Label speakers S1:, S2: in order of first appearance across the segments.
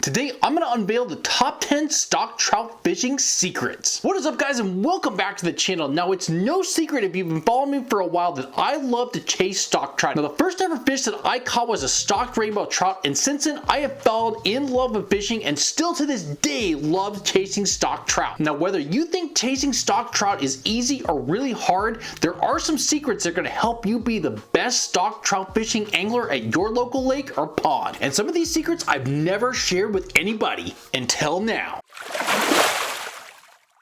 S1: Today, I'm going to unveil the top 10 stock trout fishing secrets. What is up, guys, and welcome back to the channel. Now, it's no secret if you've been following me for a while that I love to chase stock trout. Now, the first ever fish that I caught was a stocked rainbow trout, and since then, I have fallen in love with fishing and still to this day love chasing stock trout. Now, whether you think chasing stock trout is easy or really hard, there are some secrets that are going to help you be the best stock trout fishing angler at your local lake or pond. And some of these secrets I've never shared with anybody until now.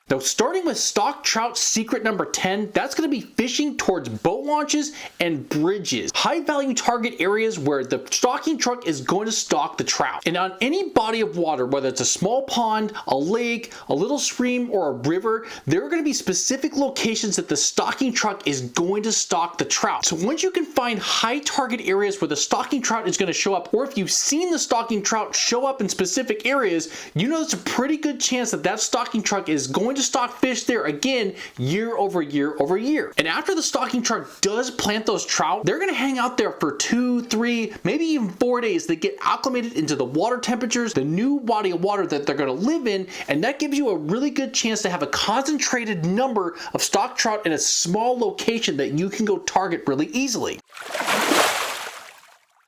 S1: Now, starting with stock trout secret number 10, that's going to be fishing towards boat launches and bridges. High value target areas where the stocking truck is going to stock the trout. And on any body of water, whether it's a small pond, a lake, a little stream, or a river, there are going to be specific locations that the stocking truck is going to stock the trout. So once you can find high target areas where the stocking trout is going to show up, or if you've seen the stocking trout show up in specific areas, you know there's a pretty good chance that that stocking truck is going to stock fish there again year over year over year. And after the stocking truck does plant those trout, they're going to hang out there for 2, 3, maybe even 4 days. They get acclimated into the water temperatures, the new body of water that they're going to live in, and that gives you a really good chance to have a concentrated number of stock trout in a small location that you can go target really easily.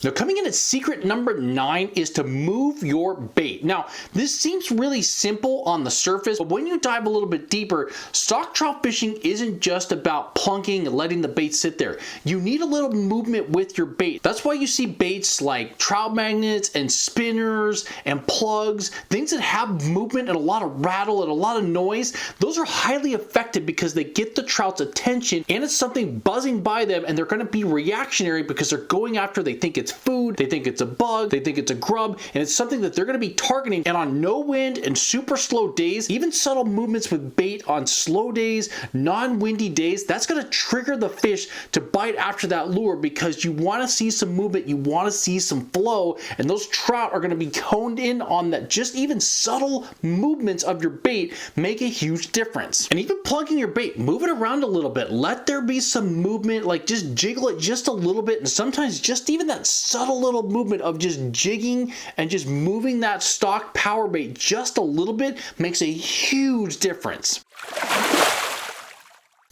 S1: Now, coming in at secret number 9 is to move your bait. Now, this seems really simple on the surface, but when you dive a little bit deeper, stock trout fishing isn't just about plunking and letting the bait sit there. You need a little movement with your bait. That's why you see baits like trout magnets and spinners and plugs, things that have movement and a lot of rattle and a lot of noise. Those are highly effective because they get the trout's attention and it's something buzzing by them, and they're going to be reactionary because they're going after, they think it's food, they think it's a bug, they think it's a grub, and it's something that they're going to be targeting. And on no wind and super slow days, even subtle movements with bait on slow days, non-windy days, that's going to trigger the fish to bite after that lure because you want to see some movement, you want to see some flow, and those trout are going to be honed in on that. Just even subtle movements of your bait make a huge difference. And even plugging your bait, move it around a little bit, let there be some movement, like just jiggle it just a little bit, and sometimes just even that subtle little movement of just jigging and just moving that stock power bait just a little bit makes a huge difference.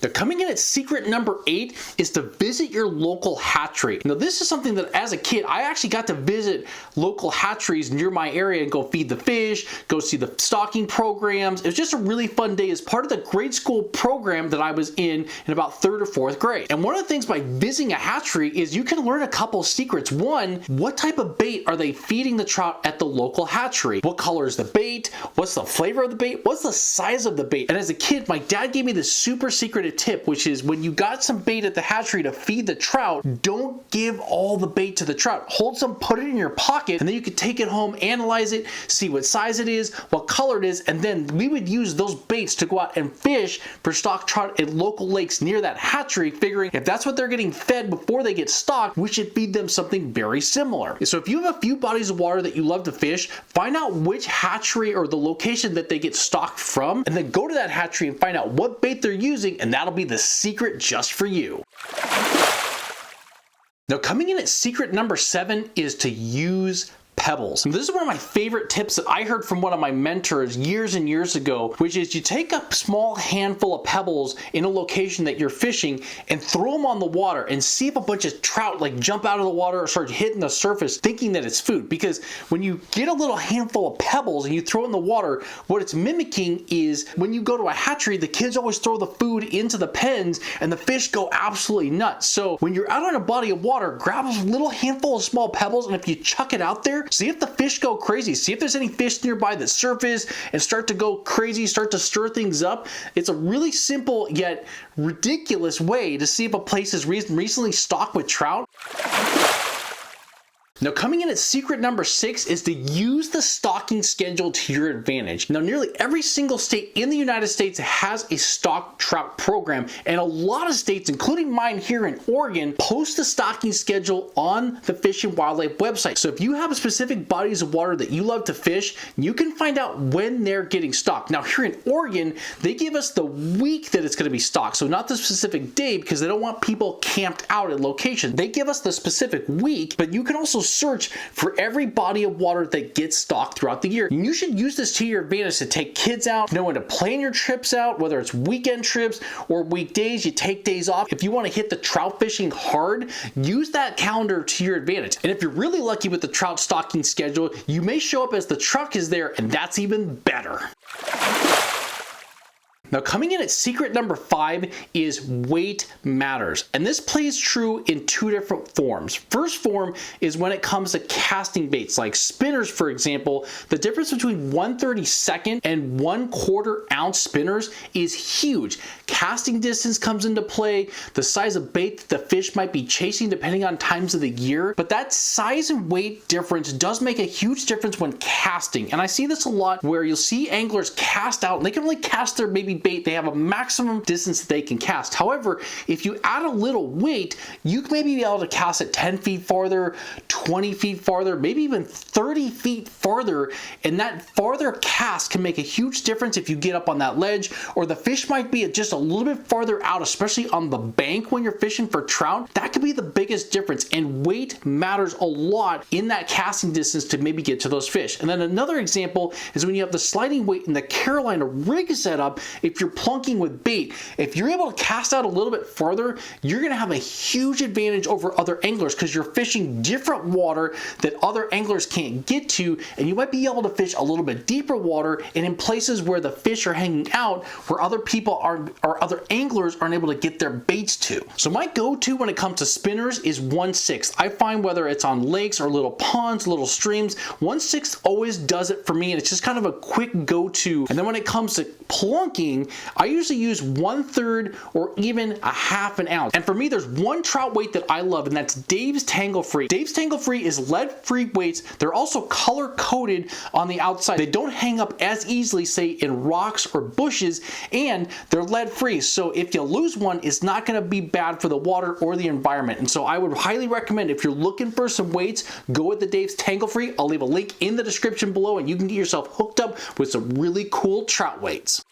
S1: Now, coming in at secret number 8 is to visit your local hatchery. Now, this is something that as a kid, I actually got to visit local hatcheries near my area and go feed the fish, go see the stocking programs. It was just a really fun day as part of the grade school program that I was in about 3rd or 4th grade. And one of the things by visiting a hatchery is you can learn a couple secrets. One, what type of bait are they feeding the trout at the local hatchery? What color is the bait? What's the flavor of the bait? What's the size of the bait? And as a kid, my dad gave me this super secret tip, which is when you got some bait at the hatchery to feed the trout, don't give all the bait to the trout. Hold some, put it in your pocket, and then you could take it home, analyze it, see what size it is, what color it is, and then we would use those baits to go out and fish for stock trout at local lakes near that hatchery, figuring if that's what they're getting fed before they get stocked, we should feed them something very similar. So if you have a few bodies of water that you love to fish, find out which hatchery or the location that they get stocked from, and then go to that hatchery and find out what bait they're using, and that'll be the secret just for you. Now, coming in at secret number 7 is to use pebbles. This is one of my favorite tips that I heard from one of my mentors years and years ago, which is you take a small handful of pebbles in a location that you're fishing and throw them on the water and see if a bunch of trout like jump out of the water or start hitting the surface thinking that it's food. Because when you get a little handful of pebbles and you throw it in the water, what it's mimicking is when you go to a hatchery, the kids always throw the food into the pens and the fish go absolutely nuts. So when you're out on a body of water, grab a little handful of small pebbles, and if you chuck it out there, see if the fish go crazy. See if there's any fish nearby that surface and start to go crazy, start to stir things up. It's a really simple yet ridiculous way to see if a place is recently stocked with trout. Now, coming in at secret number 6 is to use the stocking schedule to your advantage. Now, nearly every single state in the United States has a stock trout program, and a lot of states, including mine here in Oregon, post the stocking schedule on the Fish and Wildlife website. So if you have specific bodies of water that you love to fish, you can find out when they're getting stocked. Now, here in Oregon, they give us the week that it's going to be stocked, so not the specific day, because they don't want people camped out at location. They give us the specific week, but you can also search for every body of water that gets stocked throughout the year. And you should use this to your advantage to take kids out, know when to plan your trips out, whether it's weekend trips or weekdays, you take days off. If you want to hit the trout fishing hard, use that calendar to your advantage. And if you're really lucky with the trout stocking schedule, you may show up as the truck is there, and that's even better. Now, coming in at secret number 5 is weight matters. And this plays true in 2 different forms. First form is when it comes to casting baits, like spinners, for example. The difference between 1/32 and 1/4 ounce spinners is huge. Casting distance comes into play, the size of bait that the fish might be chasing depending on times of the year. But that size and weight difference does make a huge difference when casting. And I see this a lot where you'll see anglers cast out, and they can only cast their maybe bait, they have a maximum distance that they can cast. However, if you add a little weight, you may be able to cast it 10 feet farther, 20 feet farther, maybe even 30 feet farther, and that farther cast can make a huge difference if you get up on that ledge, or the fish might be just a little bit farther out, especially on the bank when you're fishing for trout. That could be the biggest difference, and weight matters a lot in that casting distance to maybe get to those fish. And then another example is when you have the sliding weight in the Carolina rig setup. If you're plunking with bait, if you're able to cast out a little bit farther, you're going to have a huge advantage over other anglers because you're fishing different water that other anglers can't get to, and you might be able to fish a little bit deeper water and in places where the fish are hanging out where other people or other anglers aren't able to get their baits to. So my go-to when it comes to spinners is 1/6. I find whether it's on lakes or little ponds, little streams, 1/6 always does it for me, and it's just kind of a quick go-to. And then when it comes to plunking, I usually use 1/3 or even a half an ounce. And for me, there's one trout weight that I love, and that's Dave's Tangle Free. Dave's Tangle Free is lead-free weights. They're also color-coded on the outside. They don't hang up as easily, say, in rocks or bushes, and they're lead-free. So if you lose one, it's not going to be bad for the water or the environment. And so I would highly recommend, if you're looking for some weights, go with the Dave's Tangle Free. I'll leave a link in the description below, and you can get yourself hooked up with some really cool trout weights.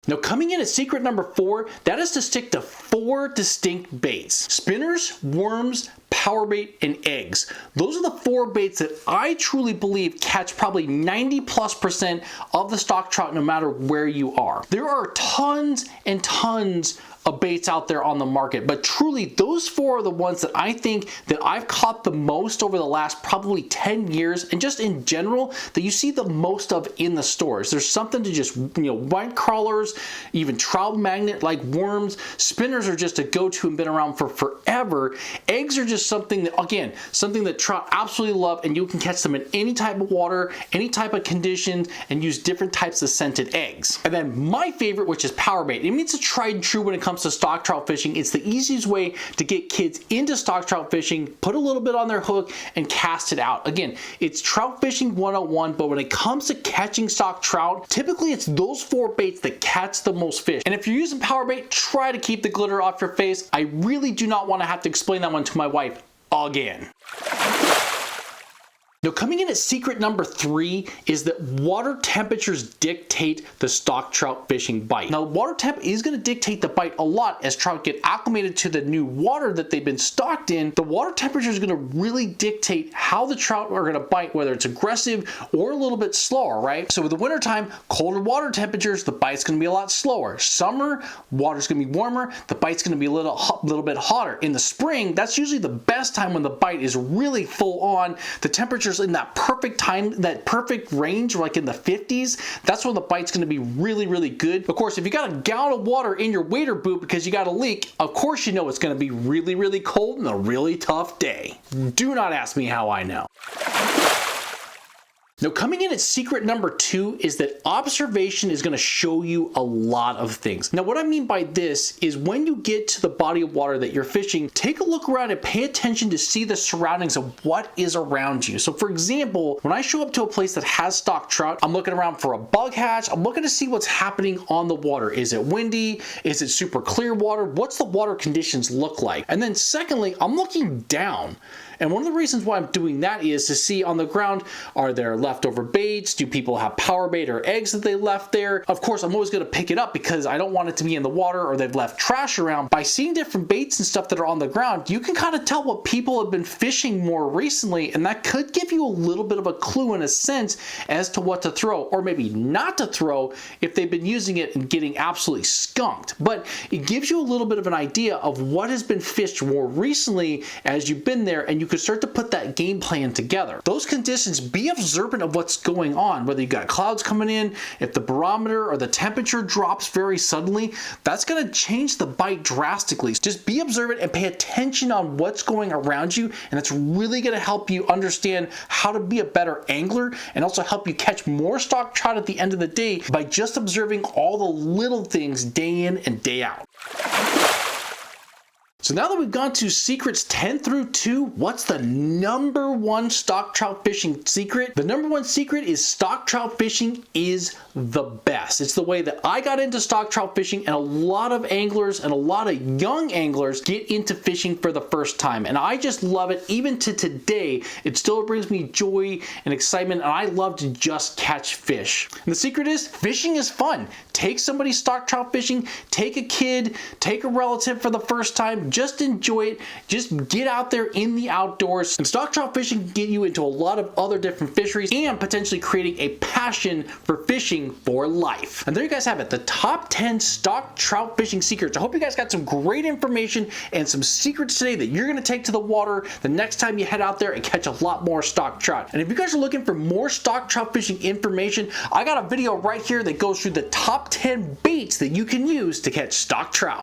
S1: Now, coming in at secret number 4, that is to stick to 4 distinct baits: spinners, worms, power bait, and eggs. Those are the 4 baits that I truly believe catch probably 90+% of the stock trout no matter where you are. There are tons and tons of baits out there on the market, but truly those 4 are the ones that I think that I've caught the most over the last probably 10 years, and just in general that you see the most of in the stores. There's something to just, white crawlers, even trout magnet like worms. Spinners are just a go-to and been around for forever. Eggs are just something that, again, something that trout absolutely love, and you can catch them in any type of water, any type of conditions, and use different types of scented eggs. And then my favorite, which is power bait. I mean, it's a tried and true when it comes to stock trout fishing. It's the easiest way to get kids into stock trout fishing. Put a little bit on their hook and cast it out. Again, it's trout fishing 101, but when it comes to catching stock trout, typically it's those 4 baits that catch the most fish. And if you're using power bait, try to keep the glitter off your face. I really do not want to have to explain that one to my wife again. Now, coming in at secret number 3 is that water temperatures dictate the stock trout fishing bite. Now, water temp is going to dictate the bite a lot as trout get acclimated to the new water that they've been stocked in. The water temperature is going to really dictate how the trout are going to bite, whether it's aggressive or a little bit slower, right? So with the wintertime, colder water temperatures, the bite's going to be a lot slower. Summer, water's going to be warmer, the bite's going to be a little bit hotter. In the spring, that's usually the best time when the bite is really full on. The temperatures in that perfect time, that perfect range, like in the 50s, that's when the bite's going to be really, really good. Of course, if you got a gallon of water in your wader boot because you got a leak, of course you know it's going to be really, really cold and a really tough day. Do not ask me how I know. Now, coming in at secret number 2 is that observation is going to show you a lot of things. Now, what I mean by this is when you get to the body of water that you're fishing, take a look around and pay attention to see the surroundings of what is around you. So for example, when I show up to a place that has stock trout, I'm looking around for a bug hatch. I'm looking to see what's happening on the water. Is it windy? Is it super clear water? What's the water conditions look like? And then secondly, I'm looking down. And one of the reasons why I'm doing that is to see on the ground, are there leftover baits? Do people have power bait or eggs that they left there? Of course, I'm always going to pick it up because I don't want it to be in the water or they've left trash around. By seeing different baits and stuff that are on the ground, you can kind of tell what people have been fishing more recently, and that could give you a little bit of a clue in a sense as to what to throw, or maybe not to throw if they've been using it and getting absolutely skunked. But it gives you a little bit of an idea of what has been fished more recently as you've been there, and you can start to put that game plan together. Those conditions, be observant of what's going on, whether you've got clouds coming in, if the barometer or the temperature drops very suddenly, that's going to change the bite drastically. Just be observant and pay attention on what's going around you, and it's really going to help you understand how to be a better angler and also help you catch more stock trout at the end of the day by just observing all the little things day in and day out. So now that we've gone to secrets 10 through 2, what's the number one stock trout fishing secret? The number one secret is stock trout fishing is the best. It's the way that I got into stock trout fishing, and a lot of anglers and a lot of young anglers get into fishing for the first time. And I just love it. Even to today, it still brings me joy and excitement, and I love to just catch fish. And the secret is fishing is fun. Take somebody stock trout fishing, take a kid, take a relative for the first time, just enjoy it. Just get out there in the outdoors. And stock trout fishing can get you into a lot of other different fisheries and potentially creating a passion for fishing for life. And there you guys have it, the top 10 stock trout fishing secrets. I hope you guys got some great information and some secrets today that you're going to take to the water the next time you head out there and catch a lot more stock trout. And if you guys are looking for more stock trout fishing information, I got a video right here that goes through the top 10 baits that you can use to catch stock trout.